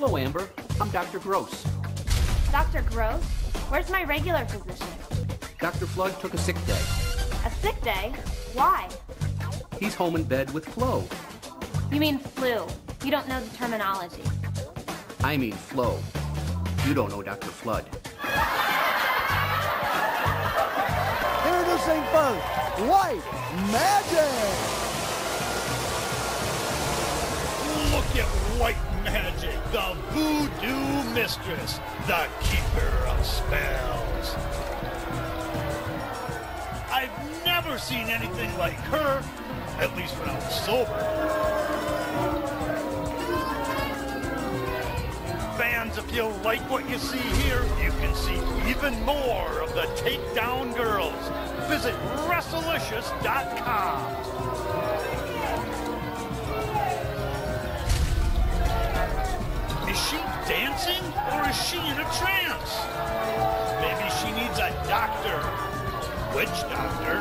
Hello, Amber. I'm Dr. Gross. Dr. Gross? Where's my regular physician? Dr. Flood took a sick day. A sick day? Why? He's home in bed with Flo. You mean flu. You don't know the terminology. I mean Flo. You don't know Dr. Flood. Introducing first, White Magic! Look at White Magic, the voodoo mistress, the keeper of spells. I've never seen anything like her, at least when I was sober. Fans, if you like what you see here, you can see even more of the Takedown Girls. Visit Wrestlelicious.com. Is she dancing or is she in a trance? Maybe she needs a doctor. Which doctor?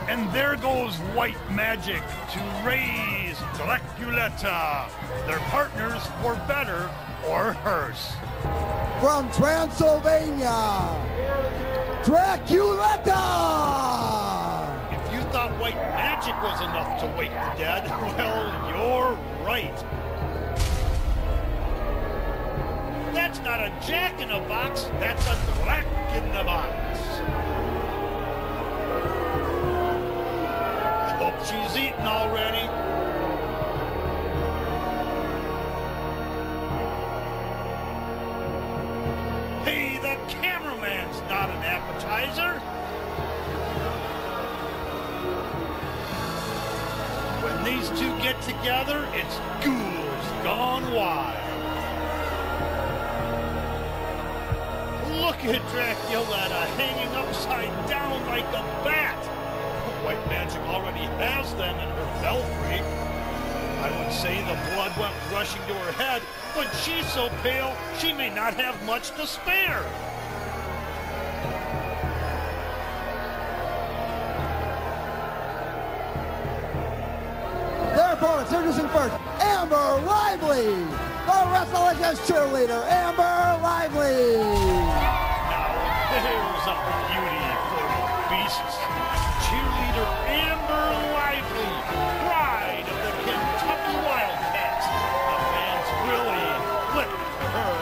And there goes White Magic to raise Draculetta. Their partners for better or worse. From Transylvania, Draculetta! If you thought White Magic was enough to wake the dead, well, you're right. That's not a jack in a box, that's a drac in the box. Hope she's eaten already. Hey, the cameraman's not an appetizer. When these two get together, it's ghouls gone wild. Look at Draculetta hanging upside down like a bat. White Magic already has them in her belfry. I would say the blood went rushing to her head, but she's so pale, she may not have much to spare. Their opponents, introducing first, Amber Lively, the Wrestlicious cheerleader, Amber Lively. Now there's a beauty for the beasts. Cheerleader Amber Lively, pride of the Kentucky Wildcats. The fans really flip for her.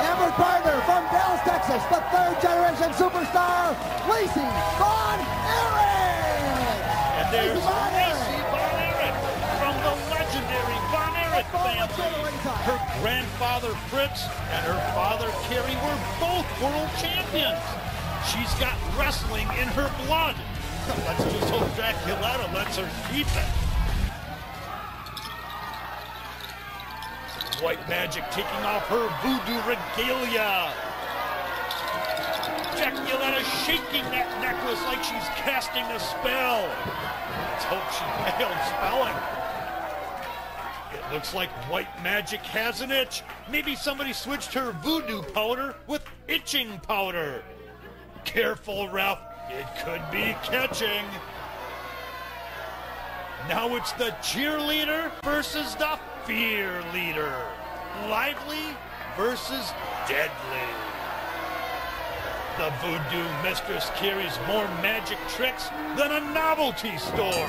Amber's partner from Dallas, Texas, the third-generation superstar, Lacey Von Erich. And there's Lacey Von Erich from the legendary Von Erich family. Her grandfather Fritz and her father Kerry were both world champions. She's got wrestling in her blood. Let's just hope Draculetta lets her keep it. White Magic taking off her voodoo regalia. Draculetta shaking that necklace like she's casting a spell. Let's hope she failed spelling. It looks like White Magic has an itch. Maybe somebody switched her voodoo powder with itching powder. Careful, ref. It could be catching. Now it's the cheerleader versus the fear leader. Lively versus deadly. The voodoo mistress carries more magic tricks than a novelty store.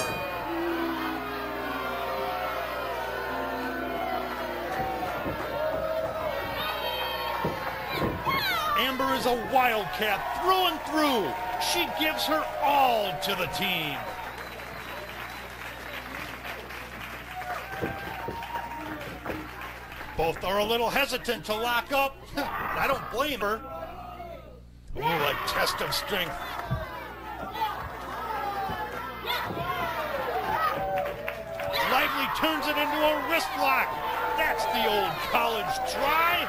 Amber is a wildcat through and through. She gives her all to the team. Both are a little hesitant to lock up. I don't blame her. Ooh, a test of strength. Lively turns it into a wrist lock. That's the old college try.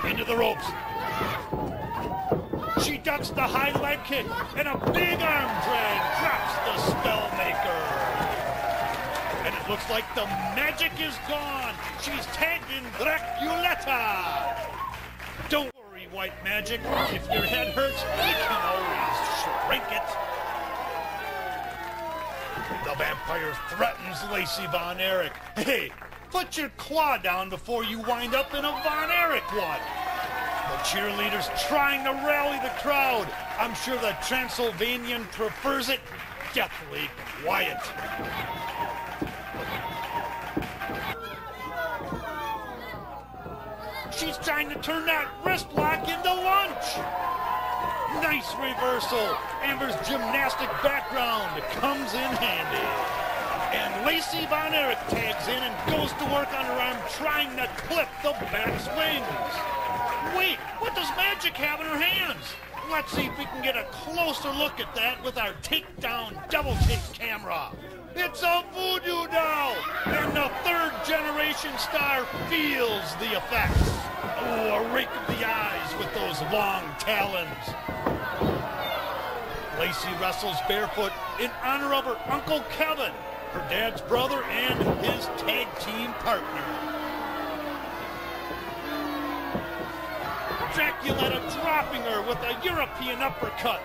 Into the ropes. She ducks the high leg kick, and a big arm drag drops the Spellmaker. And it looks like the magic is gone. She's tagged in Draculetta. Don't worry, White Magic. If your head hurts, we can always shrink it. The vampire threatens Lacey Von Erich. Hey, put your claw down before you wind up in a Von Erich one. The cheerleader's trying to rally the crowd. I'm sure the Transylvanian prefers it deathly quiet. She's trying to turn that wrist lock into lunch. Nice reversal. Amber's gymnastic background comes in handy. And Lacey Von Erich tags in and goes to work on her arm trying to clip the bat's wings. Wait, what does Magic have in her hands? Let's see if we can get a closer look at that with our takedown double take camera. It's a voodoo doll, and the third generation star feels the effects. Oh, a rake of the eyes with those long talons. Lacey wrestles barefoot in honor of her Uncle Kevin, her dad's brother, and his tag team partner. Draculetta dropping her with a European uppercut.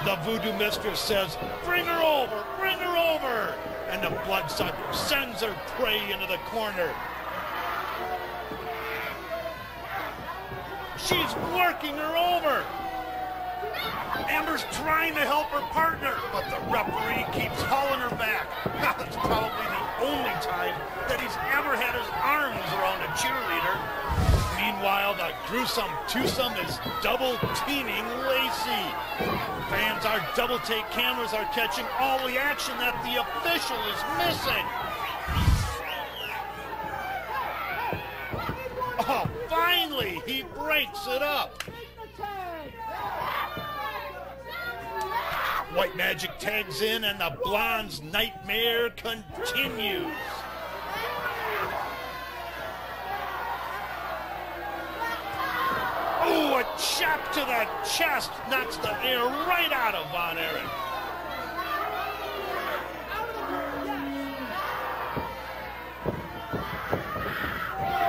The voodoo mistress says, "Bring her over, bring her over!" And the bloodsucker sends her prey into the corner. She's working her over. Amber's trying to help her partner, but the referee keeps hauling her back. It's probably the only time that he's ever had his arms around a cheerleader. Meanwhile, the gruesome twosome is double-teaming Lacey. Fans, our double-take cameras are catching all the action that the official is missing. Oh, finally, he breaks it up. White Magic tags in and the Blonde's nightmare continues. Oh, a chop to the chest knocks the air right out of Von Erich.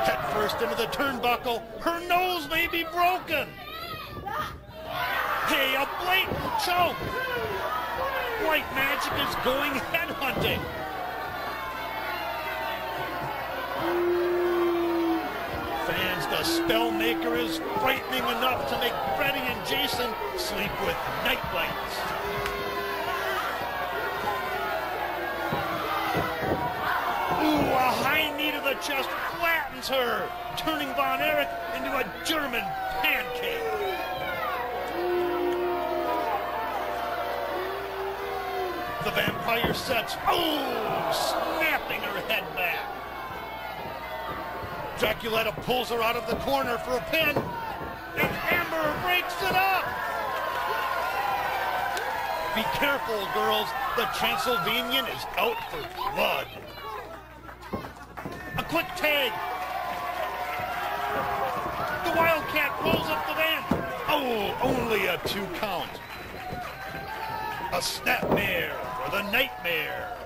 Head first into the turnbuckle. Her nose may be broken. Hey, a blatant choke. White Magic is going headhunting. Fans, the Spellmaker is frightening enough to make Freddy and Jason sleep with night lights. Ooh, a high knee to the chest flattens her, turning Von Erich into a German pancake. The vampire sets, snapping her head back. Draculetta pulls her out of the corner for a pin, and Amber breaks it up. Be careful, girls. The Transylvanian is out for blood. A quick tag. The Wildcat rolls up the van. Oh, only a 2 count. A snapmare for the Nightmare.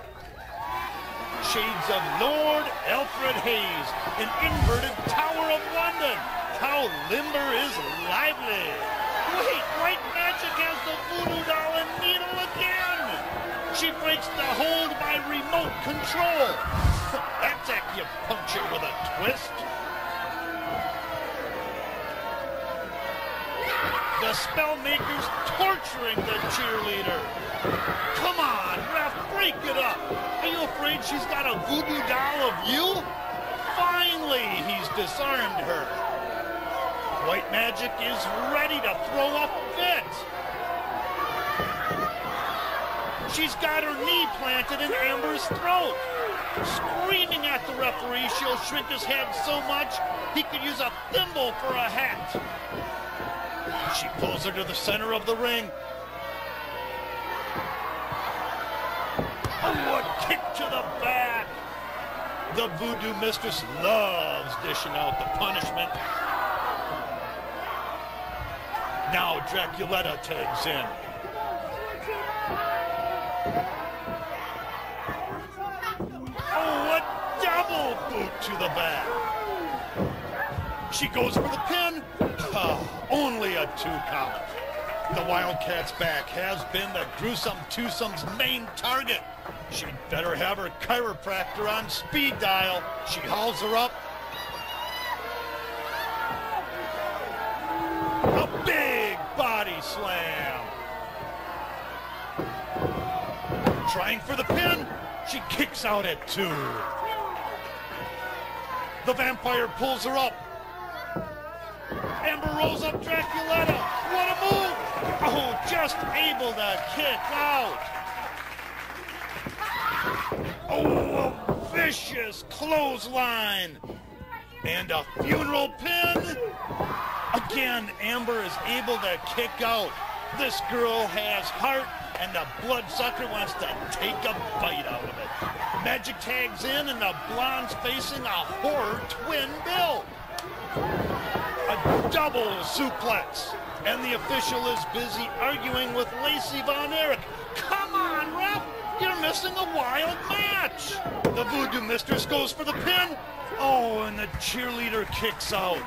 Shades of Lord Alfred Hayes, an inverted Tower of London. How limber is lively. Wait, White Magic has the voodoo doll and needle again. She breaks the hold by remote control. That's acupuncture with a twist. The Spellmaker's torturing the cheerleader. Come on, ref, break it up. Are you afraid she's got a voodoo doll of you? Finally, he's disarmed her. White Magic is ready to throw a fit. She's got her knee planted in Amber's throat. Screaming at the referee, she'll shrink his head so much he could use a thimble for a hat. She pulls her to the center of the ring. Oh, a kick to the back. The voodoo mistress loves dishing out the punishment. Now Draculetta tags in. Oh, a double boot to the back. She goes for the pin. Only a 2 count. The Wildcat's back has been the gruesome twosome's main target. She'd better have her chiropractor on speed dial. She hauls her up. A big body slam. Trying for the pin. She kicks out at 2. The Vampire pulls her up. Amber rolls up Draculetta. What a move! Oh, just able to kick out. Oh, a vicious clothesline. And a funeral pin. Again, Amber is able to kick out. This girl has heart, and the bloodsucker wants to take a bite out of it. Magic tags in, and the Blonde's facing a horror twin bill. A double suplex. And the official is busy arguing with Lacey Von Erich. Come on, ref! You're missing a wild match! The Voodoo Mistress goes for the pin. Oh, and the cheerleader kicks out.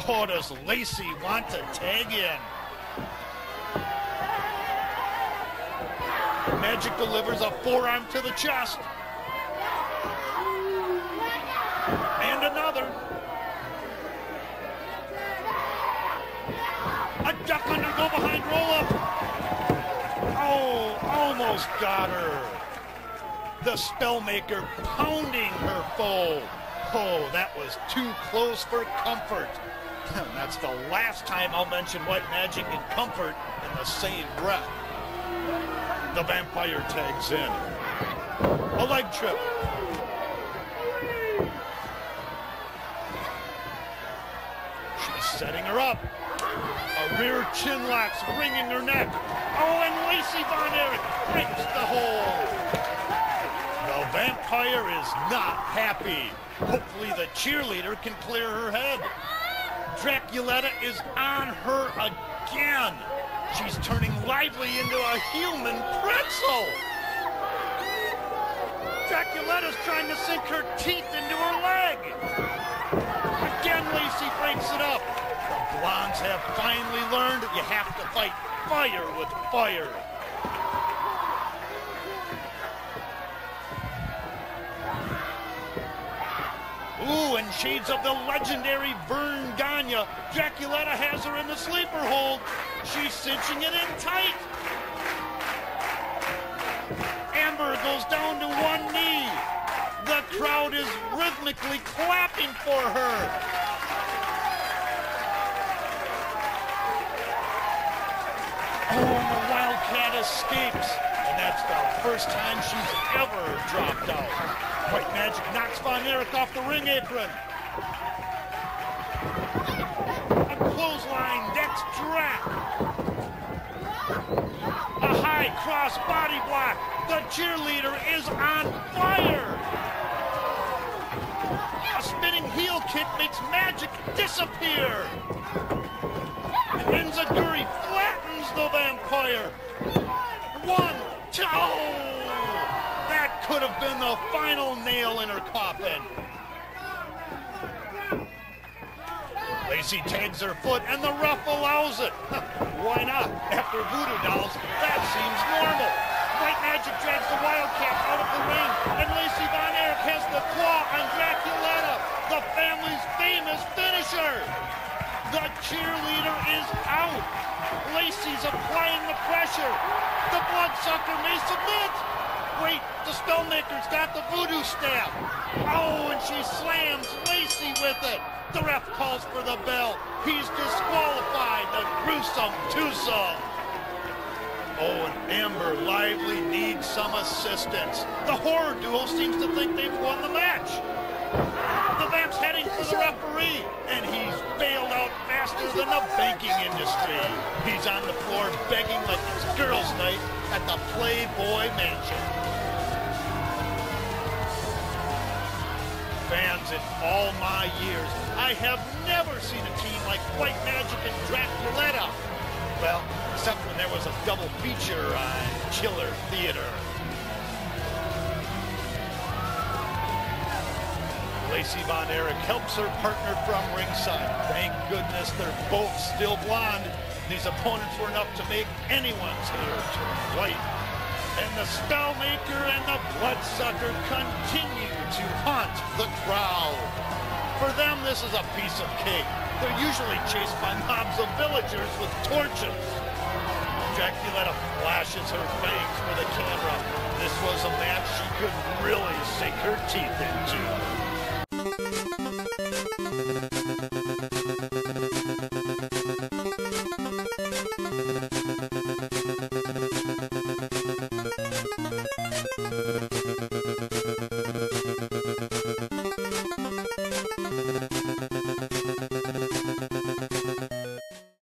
Oh, does Lacey want to tag in? Magic delivers a forearm to the chest. And another. A duck under, go behind, roll up. Oh, almost got her. The Spellmaker pounding her foe. Oh, that was too close for comfort. And that's the last time I'll mention White Magic and Comfort in the same breath. The Vampire tags in. A leg trip. She's setting her up. A rear chin lock's wringing her neck. Oh, and Lacey Von Erich breaks the hold. The Vampire is not happy. Hopefully the cheerleader can clear her head. Draculetta is on her again. She's turning lively into a human pretzel. Draculetta's trying to sink her teeth into her leg. Again, Lacey breaks it up. The Blondes have finally learned you have to fight fire with fire. Ooh, and shades of the legendary Vern Gagne. Draculetta has her in the sleeper hold. She's cinching it in tight. Amber goes down to one knee. The crowd is rhythmically clapping for her. Oh, and the Wildcat escapes. And that's the first time she's ever dropped out. White Magic knocks Von Erich off the ring apron. A clothesline, that's Drac. A high cross body block. The cheerleader is on fire. A spinning heel kick makes Magic disappear. And Enziguri flattens the Vampire. 1, 2. That could have been the final nail in her coffin. Lacey tags her foot, and the ref allows it. Why not? After Voodoo Dolls, that seems normal. White Magic drags the Wildcat out of the ring, and Lacey Von Erich has the claw on Draculetta, the family's famous finisher. The cheerleader is out. Lacey's applying the pressure. The bloodsucker may submit. Wait, the Spellmaker's got the voodoo staff. Oh, and she slams Lacey with it. The ref calls for the bell. He's disqualified, the gruesome twosome. Oh, and Amber Lively needs some assistance. The horror duo seems to think they've won the match. The Vamp's heading for the referee, and he's bailed out faster than the banking industry. He's on the floor begging like it's girls' night at the Playboy Mansion. Fans, in all my years, I have never seen a team like White Magic and Draculetta. Well, except when there was a double feature on Chiller Theater. Lacey Von Erich helps her partner from ringside. Thank goodness they're both still blonde. These opponents were enough to make anyone's hair turn white. And the Spellmaker and the Bloodsucker continue to haunt the crowd. For them, this is a piece of cake. They're usually chased by mobs of villagers with torches. Draculetta flashes her fangs for the camera. This was a match she could really sink her teeth into.